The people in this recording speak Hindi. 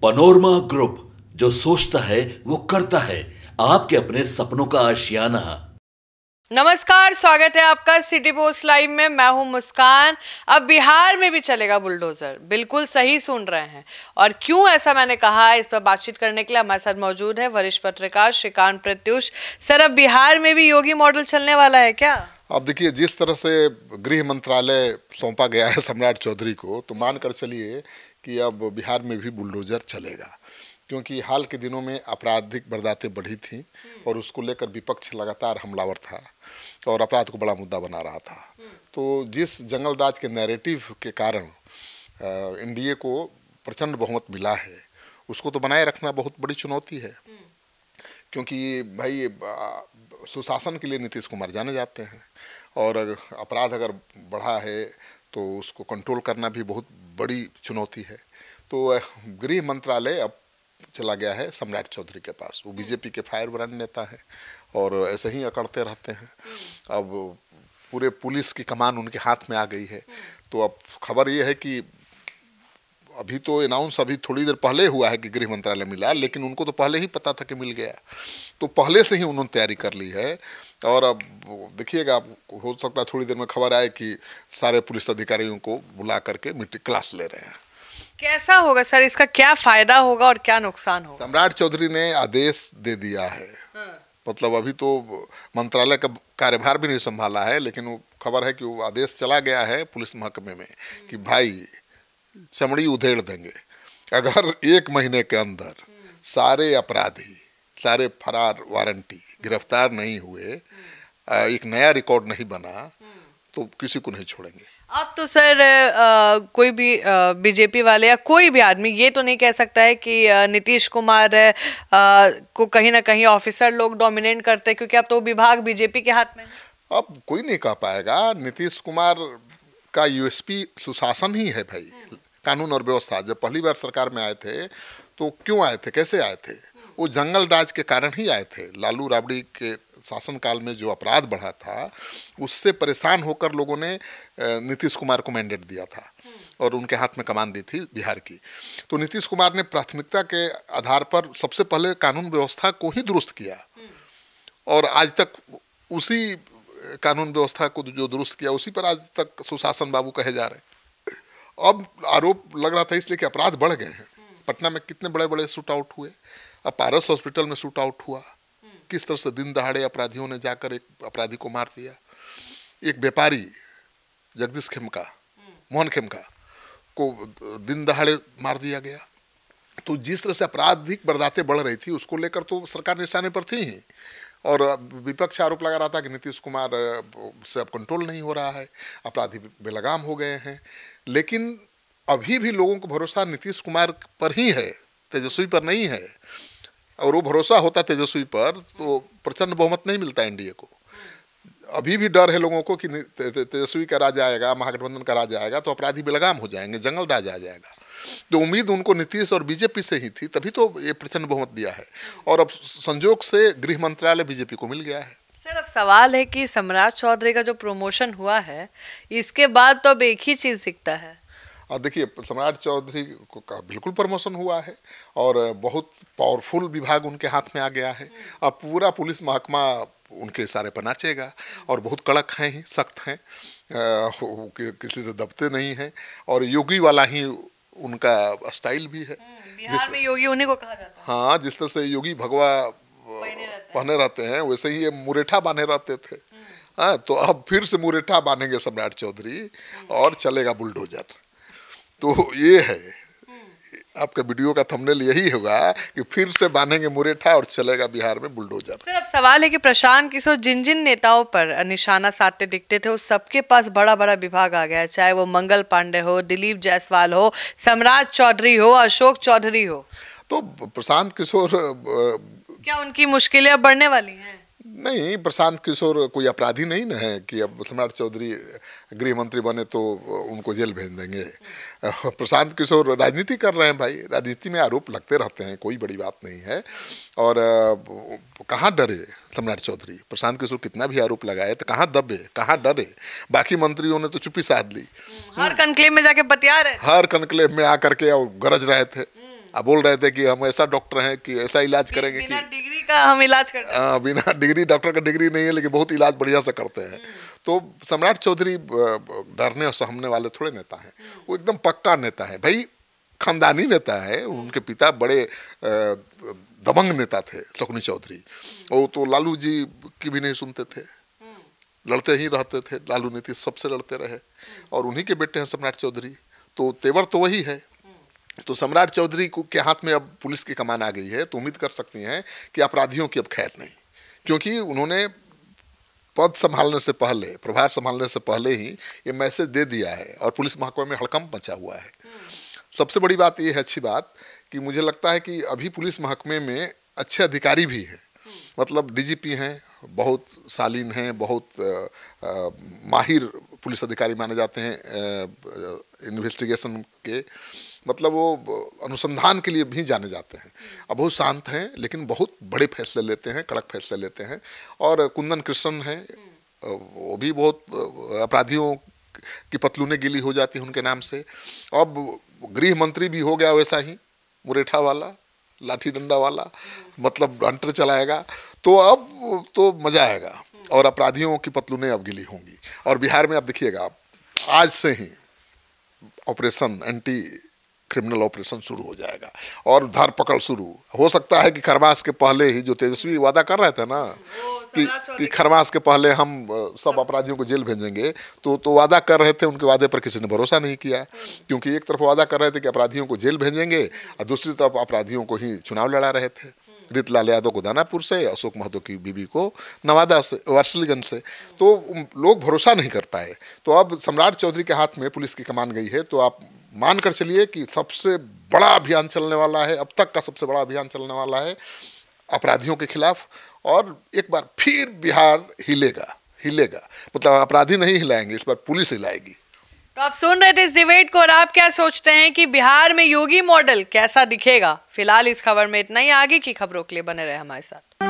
पनोरमा ग्रुप, जो सोचता है वो करता है। आपके अपने सपनों का आशियाना। नमस्कार, स्वागत है आपका सिटी पोस्ट लाइव में। मैं हूं मुस्कान। अब बिहार में भी चलेगा बुलडोजर, बिल्कुल सही सुन रहे हैं। और क्यों ऐसा मैंने कहा, इस पर बातचीत करने के लिए हमारे साथ मौजूद है वरिष्ठ पत्रकार श्रीकांत प्रत्युष। सर, अब बिहार में भी योगी मॉडल चलने वाला है क्या? अब देखिए, जिस तरह से गृह मंत्रालय सौंपा गया है सम्राट चौधरी को, तो मानकर चलिए कि अब बिहार में भी बुलडोजर चलेगा। क्योंकि हाल के दिनों में आपराधिक वारदातें बढ़ी थी और उसको लेकर विपक्ष लगातार हमलावर था और अपराध को बड़ा मुद्दा बना रहा था। तो जिस जंगल राज के नैरेटिव के कारण एनडीए को प्रचंड बहुमत मिला है, उसको तो बनाए रखना बहुत बड़ी चुनौती है। क्योंकि भाई सुशासन के लिए नीतीश कुमार जाने जाते हैं और अपराध अगर बढ़ा है तो उसको कंट्रोल करना भी बहुत बड़ी चुनौती है। तो गृह मंत्रालय अब चला गया है सम्राट चौधरी के पास। वो बीजेपी के फायर ब्रांड नेता हैं और ऐसे ही अकड़ते रहते हैं। अब पूरे पुलिस की कमान उनके हाथ में आ गई है। तो अब खबर ये है कि अभी तो अनाउंस अभी थोड़ी देर पहले हुआ है कि गृह मंत्रालय मिला, लेकिन उनको तो पहले ही पता था कि मिल गया। तो पहले से ही उन्होंने तैयारी कर ली है। और अब देखिएगा, हो सकता है थोड़ी देर में खबर आए कि सारे पुलिस अधिकारियों को बुला करके मीटिंग क्लास ले रहे हैं। कैसा होगा सर, इसका क्या फायदा होगा और क्या नुकसान होगा? सम्राट चौधरी ने आदेश दे दिया है। मतलब अभी तो मंत्रालय का कार्यभार भी नहीं संभाला है, लेकिन वो खबर है कि वो आदेश चला गया है पुलिस महकमे में कि भाई चमड़ी उधेड़ देंगे अगर 1 महीने के अंदर सारे अपराधी, सारे फरार वारंटी गिरफ्तार नहीं हुए, एक नया रिकॉर्ड नहीं बना, तो किसी को नहीं छोड़ेंगे। अब तो सर कोई भी बीजेपी वाले या कोई भी आदमी ये तो नहीं कह सकता है कि नीतीश कुमार को कहीं ना कहीं ऑफिसर लोग डोमिनेट करते हैं, क्योंकि अब तो विभाग बीजेपी के हाथ में है। अब कोई नहीं कह पाएगा। नीतीश कुमार का यूएसपी सुशासन ही है भाई, कानून और व्यवस्था। जब पहली बार सरकार में आए थे तो क्यों आए थे, कैसे आए थे? वो जंगल राज के कारण ही आए थे। लालू राबड़ी के शासनकाल में जो अपराध बढ़ा था, उससे परेशान होकर लोगों ने नीतीश कुमार को मैंडेट दिया था और उनके हाथ में कमान दी थी बिहार की। तो नीतीश कुमार ने प्राथमिकता के आधार पर सबसे पहले कानून व्यवस्था को ही दुरुस्त किया और आज तक उसी कानून व्यवस्था को जो दुरुस्त किया, उसी पर आज तक सुशासन बाबू कहे जा रहे हैं। अब आरोप लग रहा था इसलिए कि अपराध बढ़ गए हैं। पटना में कितने बड़े बड़े शूट आउट हुए। अब पारस हॉस्पिटल में शूट आउट हुआ, किस तरह से दिन दहाड़े अपराधियों ने जाकर एक अपराधी को मार दिया। एक व्यापारी जगदीश खेमका, मोहन खेमका को दिन दहाड़े मार दिया गया। तो जिस तरह से आपराधिक वारदातें बढ़ रही थी, उसको लेकर तो सरकार निशाने पर थी ही। और विपक्ष आरोप लगा रहा था कि नीतीश कुमार से अब कंट्रोल नहीं हो रहा है, अपराधी बेलगाम हो गए हैं। लेकिन अभी भी लोगों को भरोसा नीतीश कुमार पर ही है, तेजस्वी पर नहीं है। और वो भरोसा होता तेजस्वी पर तो प्रचंड बहुमत नहीं मिलता एनडीए को। अभी भी डर है लोगों को कि तेजस्वी का राज आएगा, महागठबंधन का राज आएगा तो अपराधी बेलगाम हो जाएंगे, जंगल राज आ जाएगा। तो उम्मीद उनको नीतीश और बीजेपी से ही थी, तभी तो ये प्रचंड बहुमत दिया है। और अब संजोग से गृह मंत्रालय बीजेपी को मिल गया है। सर, अब सवाल है कि सम्राट चौधरी का जो प्रमोशन हुआ है, इसके बाद तो अब एक ही चीज दिखता है। और देखिए, सम्राट चौधरी का बिल्कुल प्रमोशन हुआ है और बहुत पावरफुल विभाग उनके हाथ में आ गया है। अब पूरा पुलिस महकमा उनके इशारे पर नाचेगा और बहुत कड़क हैं ही, सख्त हैं, किसी से दबते नहीं हैं। और योगी वाला ही उनका स्टाइल भी है। बिहार में योगी उन्हीं को कहा जाता है। हाँ, जिस तरह से योगी भगवा पहने रहते हैं, वैसे ही ये मुरेठा बांधे रहते थे। हाँ, तो अब फिर से मुरेठा बांधेंगे सम्राट चौधरी और चलेगा बुलडोजर। तो ये है, आपका वीडियो का थंबनेल यही होगा कि फिर से बांधेंगे मुरेठा और चलेगा बिहार में बुलडोजर। सर, अब सवाल है कि प्रशांत किशोर जिन जिन नेताओं पर निशाना साधते दिखते थे, उस सबके पास बड़ा बड़ा विभाग आ गया है। चाहे वो मंगल पांडे हो, दिलीप जायसवाल हो, सम्राट चौधरी हो, अशोक चौधरी हो। तो प्रशांत किशोर, क्या उनकी मुश्किलें अब बढ़ने वाली हैं? नहीं, प्रशांत किशोर कोई अपराधी नहीं न है कि अब सम्राट चौधरी गृह मंत्री बने तो उनको जेल भेज देंगे। प्रशांत किशोर राजनीति कर रहे हैं भाई, राजनीति में आरोप लगते रहते हैं, कोई बड़ी बात नहीं है। और कहाँ डरे सम्राट चौधरी? प्रशांत किशोर कितना भी आरोप लगाए तो कहाँ दबे, कहाँ डरे? बाकी मंत्रियों ने तो चुप्पी साध ली। हर कनक्लेव में जाके बतिया रहे, हर कनक्लेव में आकर के और गरज रहे थे। अब बोल रहे थे कि हम ऐसा डॉक्टर हैं कि ऐसा इलाज करेंगे बिना कि डिग्री का हम इलाज करते हैं। बिना डिग्री, डॉक्टर का डिग्री नहीं है लेकिन बहुत इलाज बढ़िया से करते हैं। तो सम्राट चौधरी डरने और सहमने वाले थोड़े नेता हैं, वो एकदम पक्का नेता है भाई, खानदानी नेता है। उनके पिता बड़े दबंग नेता थे शकुनी चौधरी, वो तो लालू जी की भी नहीं सुनते थे, लड़ते ही रहते थे। लालू नीतीश सबसे लड़ते रहे और उन्हीं के बेटे हैं सम्राट चौधरी, तो तेवर तो वही है। तो सम्राट चौधरी को के हाथ में अब पुलिस की कमान आ गई है, तो उम्मीद कर सकती हैं कि अपराधियों की अब खैर नहीं, क्योंकि उन्होंने पद संभालने से पहले, प्रभार संभालने से पहले ही ये मैसेज दे दिया है और पुलिस महकमे में हड़कंप मचा हुआ है। सबसे बड़ी बात ये है, अच्छी बात, कि मुझे लगता है कि अभी पुलिस महकमे में अच्छे अधिकारी भी हैं, मतलब डीजीपी हैं, बहुत शालीन हैं, बहुत माहिर पुलिस अधिकारी माने जाते हैं इन्वेस्टिगेशन के, मतलब वो अनुसंधान के लिए भी जाने जाते हैं। अब बहुत शांत हैं लेकिन बहुत बड़े फैसले लेते हैं, कड़क फैसले लेते हैं। और कुंदन कृष्णन हैं, वो भी बहुत अपराधियों की पतलूनें गीली हो जाती हैं उनके नाम से। अब गृह मंत्री भी हो गया वैसा ही, मुरेठा वाला, लाठी डंडा वाला, मतलब हंटर चलाएगा, तो अब तो मजा आएगा और अपराधियों की पतलूनें अब गीली होंगी। और बिहार में आप देखिएगा, आज से ही ऑपरेशन, एंटी क्रिमिनल ऑपरेशन शुरू हो जाएगा और धर पकड़ शुरू हो सकता है कि खरमास के पहले ही, जो तेजस्वी वादा कर रहे थे ना कि खरमास के पहले हम सब अपराधियों को जेल भेजेंगे, तो वादा कर रहे थे, उनके वादे पर किसी ने भरोसा नहीं किया, क्योंकि एक तरफ वादा कर रहे थे कि अपराधियों को जेल भेजेंगे और दूसरी तरफ अपराधियों को ही चुनाव लड़ा रहे थे। रीतलाल यादव को दानापुर से, अशोक महतो की बीबी को नवादा से, वारसिलीगंज से, तो लोग भरोसा नहीं कर पाए। तो अब सम्राट चौधरी के हाथ में पुलिस की कमान गई है, तो आप मान कर चलिए कि सबसे बड़ा अभियान चलने वाला है, अब तक का सबसे बड़ा अभियान चलने वाला है अपराधियों के खिलाफ। और एक बार फिर बिहार हिलेगा, मतलब अपराधी नहीं हिलाएंगे, इस बार पुलिस हिलाएगी। तो आप सुन रहे थे इस डिबेट को और आप क्या सोचते हैं कि बिहार में योगी मॉडल कैसा दिखेगा? फिलहाल इस खबर में इतना ही, आगे की खबरों के लिए बने रहे हमारे साथ।